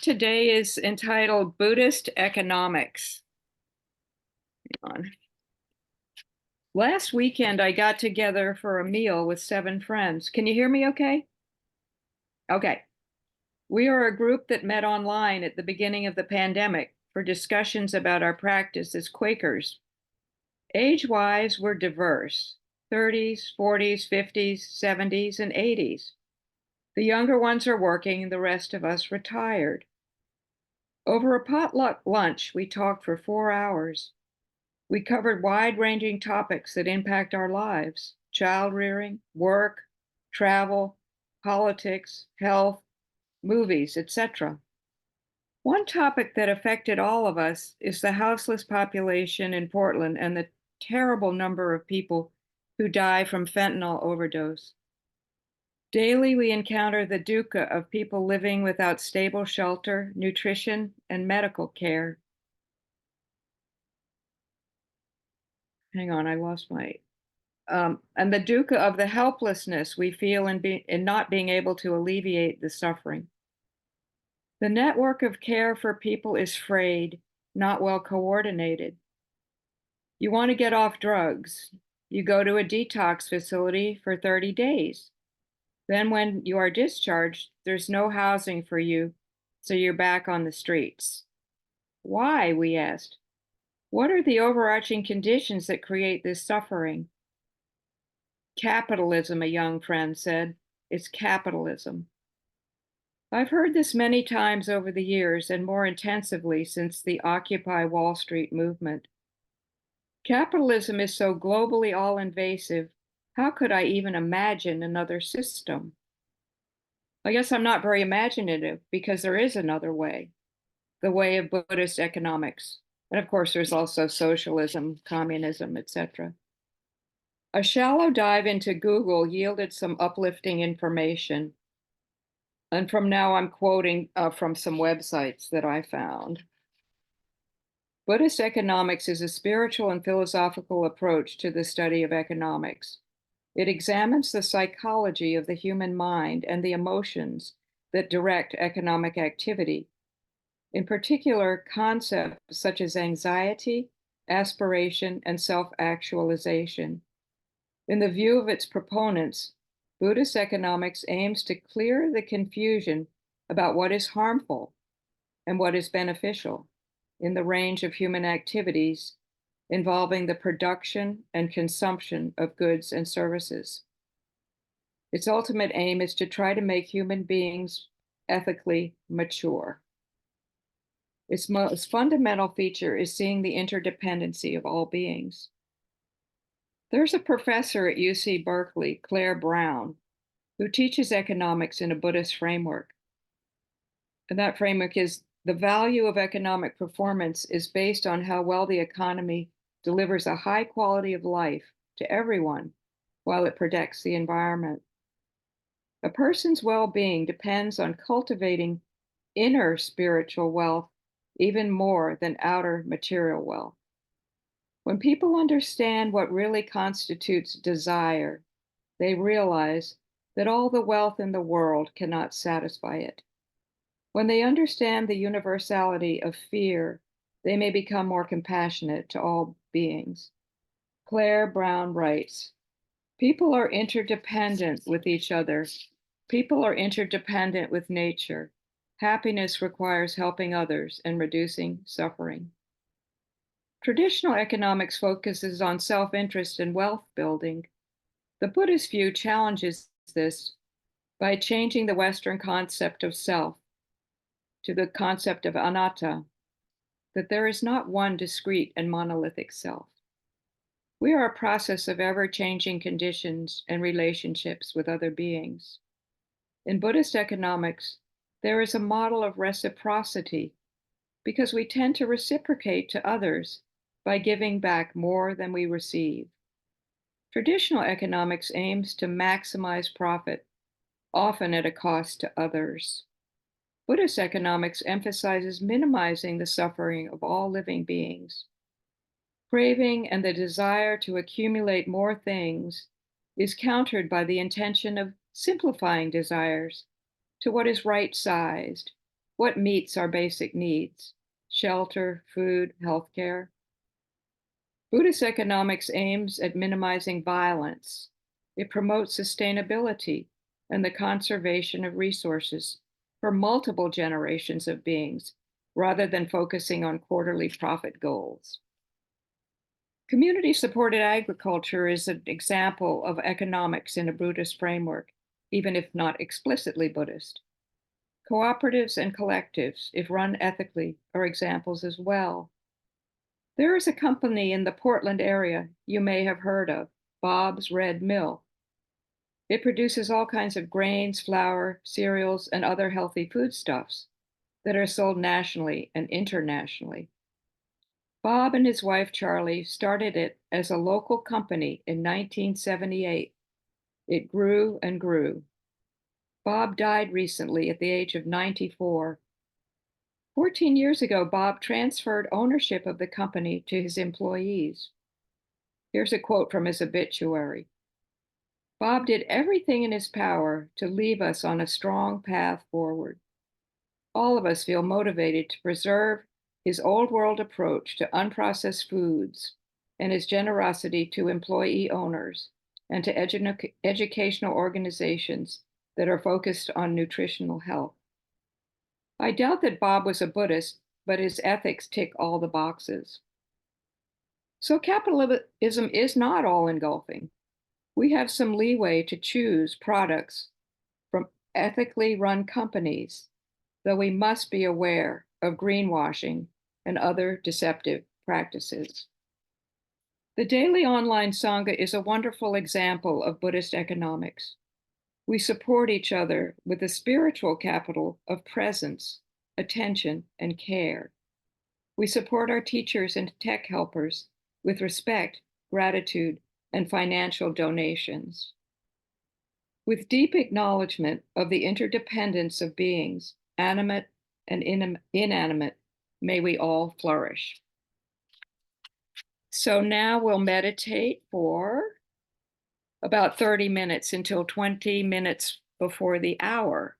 Today is entitled Buddhist Economics. Hang on. Last weekend, I got together for a meal with 7 friends. Can you hear me okay? Okay. We are a group that met online at the beginning of the pandemic for discussions about our practice as Quakers. Age-wise, we're diverse: 30s, 40s, 50s, 70s, and 80s. The younger ones are working, the rest of us retired. Over a potluck lunch, we talked for 4 hours. We covered wide-ranging topics that impact our lives: child rearing, work, travel, politics, health, movies, etc. One topic that affected all of us is the houseless population in Portland and the terrible number of people who die from fentanyl overdose. Daily, we encounter the dukkha of people living without stable shelter, nutrition, and medical care. Hang on, I lost my and the dukkha of the helplessness we feel in not being able to alleviate the suffering. The network of care for people is frayed, not well coordinated. You want to get off drugs. You go to a detox facility for 30 days. Then, when you are discharged, there's no housing for you, so you're back on the streets. Why, we asked. What are the overarching conditions that create this suffering? Capitalism, a young friend said. It's capitalism. I've heard this many times over the years, and more intensively since the Occupy Wall Street movement. Capitalism is so globally all-invasive, how could I even imagine another system? I guess I'm not very imaginative because there is another way, the way of Buddhist economics. And of course, there's also socialism, communism, etc. A shallow dive into Google yielded some uplifting information. And from now, I'm quoting from some websites that I found. Buddhist economics is a spiritual and philosophical approach to the study of economics. It examines the psychology of the human mind and the emotions that direct economic activity. In particular, concepts such as anxiety, aspiration, and self-actualization. In the view of its proponents, Buddhist economics aims to clear the confusion about what is harmful and what is beneficial in the range of human activities involving the production and consumption of goods and services. Its ultimate aim is to try to make human beings ethically mature. Its most fundamental feature is seeing the interdependency of all beings. There's a professor at UC Berkeley, Claire Brown, who teaches economics in a Buddhist framework. And that framework is the value of economic performance is based on how well the economy delivers a high quality of life to everyone while it protects the environment. A person's well-being depends on cultivating inner spiritual wealth even more than outer material wealth. When people understand what really constitutes desire, they realize that all the wealth in the world cannot satisfy it. When they understand the universality of fear, they may become more compassionate to all beings. Claire Brown writes, people are interdependent with each other. People are interdependent with nature. Happiness requires helping others and reducing suffering. Traditional economics focuses on self-interest and wealth building. The Buddhist view challenges this by changing the Western concept of self to the concept of anatta, that there is not one discrete and monolithic self. We are a process of ever-changing conditions and relationships with other beings. In Buddhist economics, there is a model of reciprocity because we tend to reciprocate to others by giving back more than we receive. Traditional economics aims to maximize profit, often at a cost to others. Buddhist economics emphasizes minimizing the suffering of all living beings. Craving and the desire to accumulate more things is countered by the intention of simplifying desires to what is right-sized, What meets our basic needs? Shelter, food, healthcare. Buddhist economics aims at minimizing violence. It promotes sustainability and the conservation of resources for multiple generations of beings, rather than focusing on quarterly profit goals. Community-supported agriculture is an example of economics in a Buddhist framework, even if not explicitly Buddhist. Cooperatives and collectives, if run ethically, are examples as well. There is a company in the Portland area you may have heard of, Bob's Red Mill. It produces all kinds of grains, flour, cereals, and other healthy foodstuffs that are sold nationally and internationally. Bob and his wife Charlie started it as a local company in 1978. It grew and grew. Bob died recently at the age of 94. 14 years ago, Bob transferred ownership of the company to his employees. Here's a quote from his obituary. Bob did everything in his power to leave us on a strong path forward. All of us feel motivated to preserve his old world approach to unprocessed foods and his generosity to employee owners and to educational organizations that are focused on nutritional health. I doubt that Bob was a Buddhist, but his ethics tick all the boxes. So capitalism is not all engulfing. We have some leeway to choose products from ethically run companies, though we must be aware of greenwashing and other deceptive practices. The daily online Sangha is a wonderful example of Buddhist economics. We support each other with the spiritual capital of presence, attention, and care. We support our teachers and tech helpers with respect, gratitude, and financial donations. With deep acknowledgement of the interdependence of beings, animate and inanimate, may we all flourish. So now we'll meditate for about 30 minutes until 20 minutes before the hour.